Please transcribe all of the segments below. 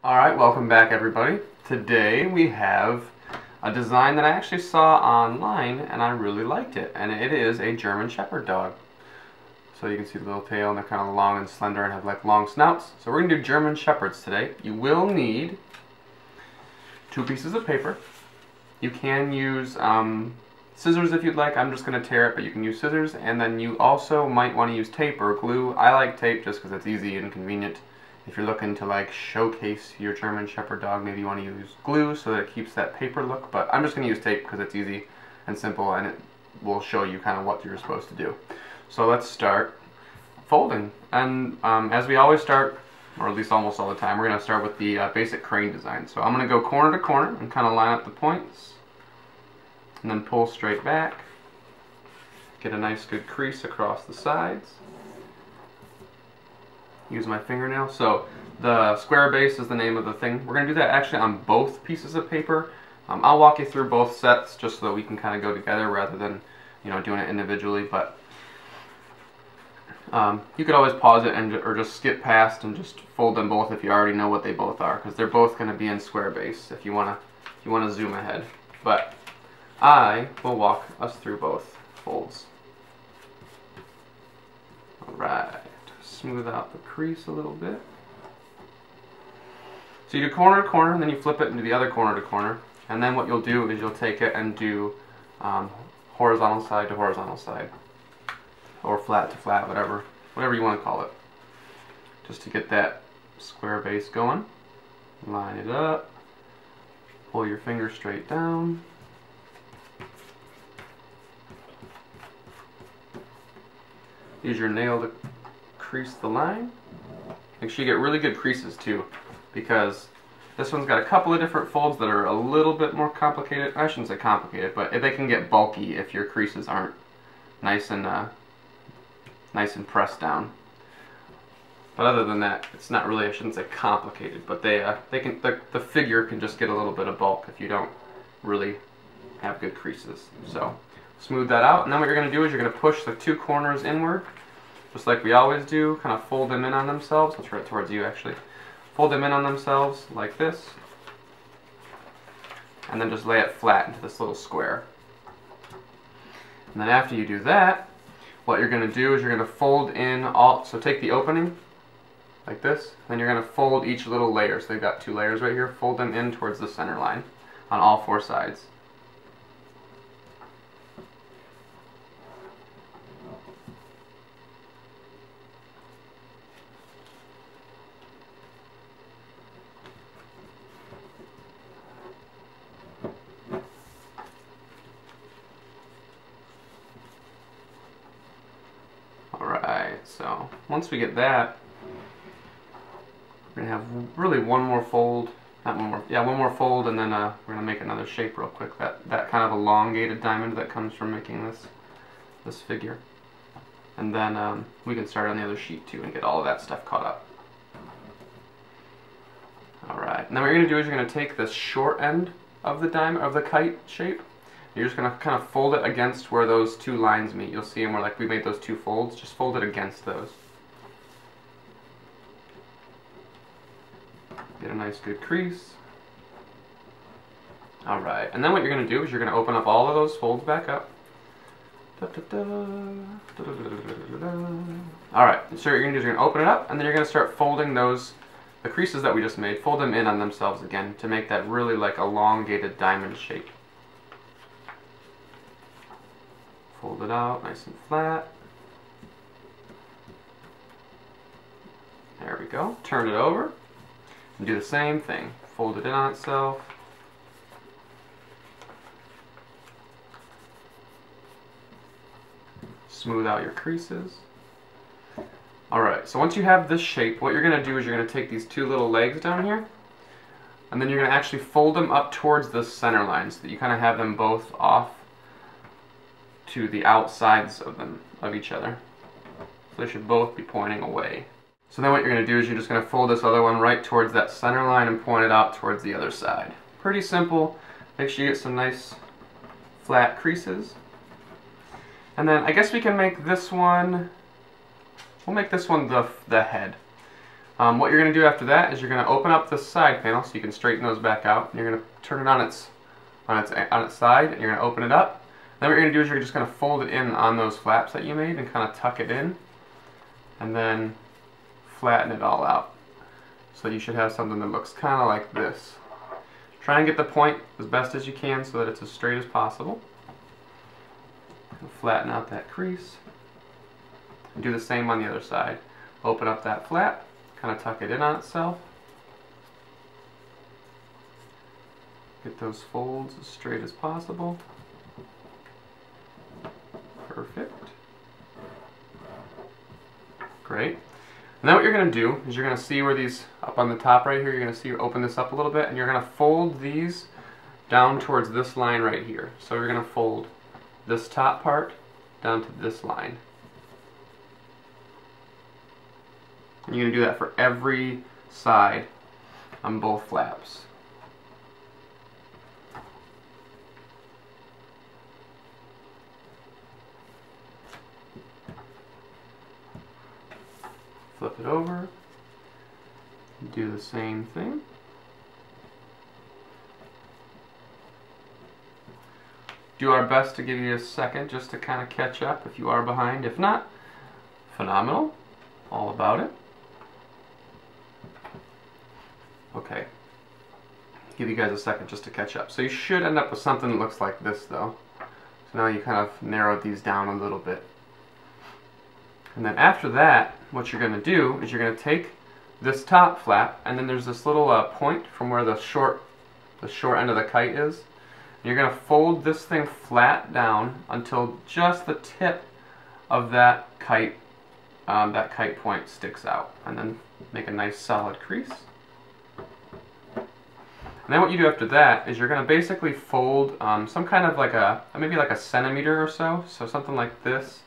Alright, welcome back everybody. Today we have a design that I actually saw online and I really liked it, and it is a German Shepherd dog. So you can see the little tail and they're kind of long and slender and have like long snouts. So we're going to do German Shepherds today. You will need 2 pieces of paper. You can use scissors if you'd like. I'm just going to tear it, but you can use scissors, and then you also might want to use tape or glue. I like tape just because it's easy and convenient. If you're looking to like showcase your German Shepherd dog, maybe you want to use glue so that it keeps that paper look, but I'm just going to use tape because it's easy and simple and it will show you kind of what you're supposed to do. So let's start folding, and as we always start, or at least almost all the time, we're going to start with the basic crane design. So I'm going to go corner to corner and kind of line up the points and then pull straight back, get a nice good crease across the sides. Use my fingernail. So the square base is the name of the thing. We're going to do that actually on both pieces of paper. I'll walk you through both sets just so that we can kind of go together rather than, doing it individually. But you could always pause it or just skip past and just fold them both if you already know what they both are, because they're both going to be in square base if you want to zoom ahead. But I will walk us through both folds. All right. Smooth out the crease a little bit. So you do corner to corner, and then you flip it into the other corner to corner, and then what you'll do is you'll take it and do horizontal side to horizontal side, or flat to flat, whatever you want to call it, just to get that square base going. Line it up, pull your finger straight down, use your nail to crease the line. Make sure you get really good creases too, because this one's got a couple of different folds that are a little bit more complicated. I shouldn't say complicated, but they can get bulky if your creases aren't nice and pressed down. But other than that, it's not really, I shouldn't say complicated, but the figure can just get a little bit of bulk if you don't really have good creases. So smooth that out, and then what you're going to do is you're going to push the 2 corners inward, just like we always do. Kind of fold them in on themselves. I'll turn it towards you actually. Fold them in on themselves like this, and then just lay it flat into this little square. And then after you do that, what you're going to do is you're going to fold in all, so take the opening like this, then you're going to fold each little layer. So they've got 2 layers right here. Fold them in towards the center line on all 4 sides. Alright, so once we get that, we're going to have really one more fold, one more fold, and then we're going to make another shape real quick, that kind of elongated diamond that comes from making this figure. And then we can start on the other sheet too and get all of that stuff caught up. Alright, and then what you're going to do is you're going to take this short end of the diamond, of the kite shape. You're just going to kind of fold it against where those 2 lines meet. You'll see them where like we made those 2 folds. Just fold it against those. Get a nice good crease. Alright, and then what you're going to do is you're going to open up all of those folds back up. Alright, so what you're going to do is you're going to open it up, and then you're going to start folding the creases that we just made, fold them in on themselves again to make that really like elongated diamond shape. Fold it out nice and flat. There we go. Turn it over and do the same thing. Fold it in on itself. Smooth out your creases. Alright, so once you have this shape, what you're going to do is you're going to take these 2 little legs down here, and then you're going to actually fold them up towards the center line so that you kind of have them both off to the outsides of each other. So they should both be pointing away. So then what you're going to do is you're just going to fold this other one right towards that center line and point it out towards the other side. Pretty simple. Make sure you get some nice flat creases. And then I guess we can make this one, we'll make this one the head. What you're going to do after that is you're going to open up this side panel so you can straighten those back out. And you're going to turn it on its side, and you're going to open it up. Then what you're going to do is you're just going to fold it in on those flaps that you made and kind of tuck it in, and then flatten it all out. So you should have something that looks kind of like this. Try and get the point as best as you can so that it's as straight as possible. Flatten out that crease. And do the same on the other side. Open up that flap, kind of tuck it in on itself. Get those folds as straight as possible. Perfect. Great. And then what you're going to do is you're going to see where these, up on the top right here, you're going to see, open this up a little bit, and you're going to fold these down towards this line right here. So you're going to fold this top part down to this line. And you're going to do that for every side on both flaps. Flip it over, do the same thing. Do our best to give you a second just to kind of catch up if you are behind. If not, phenomenal, all about it. Okay, give you guys a second just to catch up. So you should end up with something that looks like this though. So now you kind of narrowed these down a little bit. And then after that, what you're going to do is you're going to take this top flap, and then there's this little point from where the short end of the kite is. And you're going to fold this thing flat down until just the tip of that kite point sticks out, and then make a nice solid crease. And then what you do after that is you're going to basically fold some kind of like maybe like a centimeter or so something like this.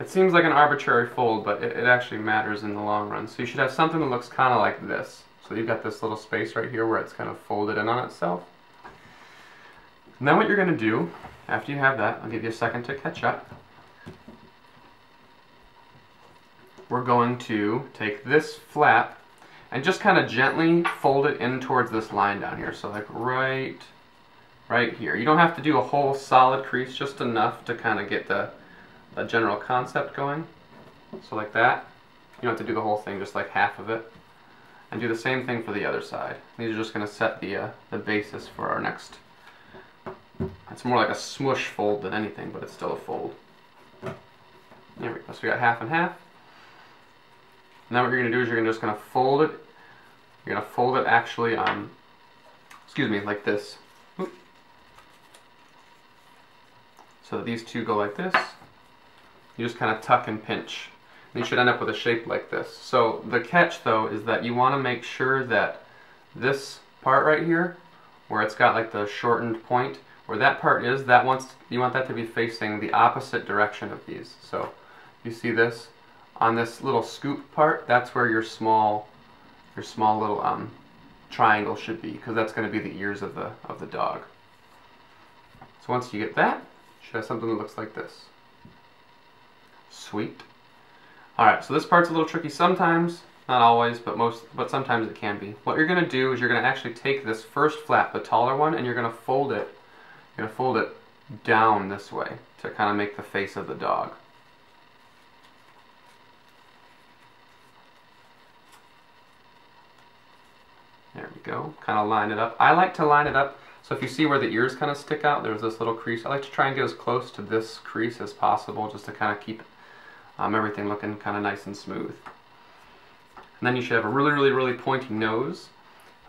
It seems like an arbitrary fold, but it actually matters in the long run. So you should have something that looks kind of like this. So you've got this little space right here where it's kind of folded in on itself. And then what you're going to do, after you have that, I'll give you a second to catch up. We're going to take this flap and just kind of gently fold it in towards this line down here. So like right here. You don't have to do a whole solid crease, just enough to kind of get the general concept going. So like that. You don't have to do the whole thing, just like half of it. And do the same thing for the other side. These are just going to set the basis for our next. It's more like a smoosh fold than anything, but it's still a fold. There we go. So we got half and half. Now what you're going to do is you're just going to fold it. You're going to fold it actually like this. So that these two go like this. You just kind of tuck and pinch. And you should end up with a shape like this. So the catch though is that you want to make sure that this part right here, where it's got like the shortened point, where that part is, you want that to be facing the opposite direction of these. So you see this? On this little scoop part, that's where your small little triangle should be, because that's going to be the ears of the dog. So once you get that, you should have something that looks like this. Sweet. Alright, so this part's a little tricky sometimes, not always, but sometimes it can be. What you're going to do is you're going to actually take this first flap, the taller one, and you're going to fold it. You're going to fold it down this way to kind of make the face of the dog. There we go. Kind of line it up. I like to line it up, so if you see where the ears kind of stick out, there's this little crease. I like to try and get as close to this crease as possible, just to kind of keep everything looking kind of nice and smooth. And then you should have a really pointy nose.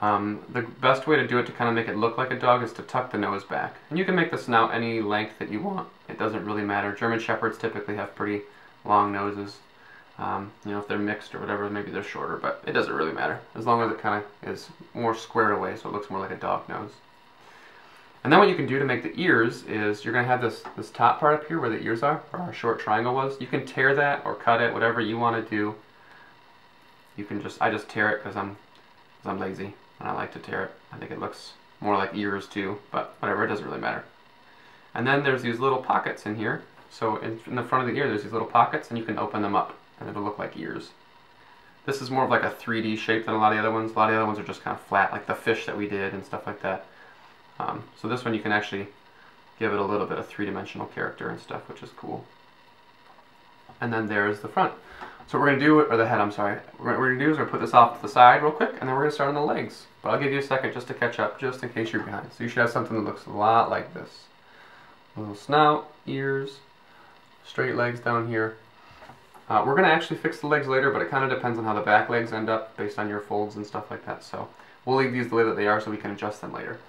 The best way to do it to kind of make it look like a dog is to tuck the nose back. And you can make the snout any length that you want. It doesn't really matter. German Shepherds typically have pretty long noses. You know, if they're mixed or whatever, maybe they're shorter, but it doesn't really matter. As long as it kind of is more squared away so it looks more like a dog nose. And then what you can do to make the ears is you're going to have this top part up here where the ears are, where our short triangle was. You can tear that or cut it, whatever you want to do. You can I just tear it because I'm lazy and I like to tear it. I think it looks more like ears too, but whatever, it doesn't really matter. And then there's these little pockets in here. So in the front of the ear there's these little pockets, and you can open them up and it'll look like ears. This is more of like a 3D shape than a lot of the other ones. A lot of the other ones are just kind of flat, like the fish that we did and stuff like that. So this one you can actually give it a little bit of three-dimensional character and stuff, which is cool. And then there's the front. So what we're going to do, or the head, I'm sorry. What we're going to do is we're going to put this off to the side real quick, and then we're going to start on the legs. But I'll give you a second just to catch up, just in case you're behind. So you should have something that looks a lot like this. A little snout, ears, straight legs down here. We're going to actually fix the legs later, but it kind of depends on how the back legs end up based on your folds and stuff like that. So we'll leave these the way that they are so we can adjust them later.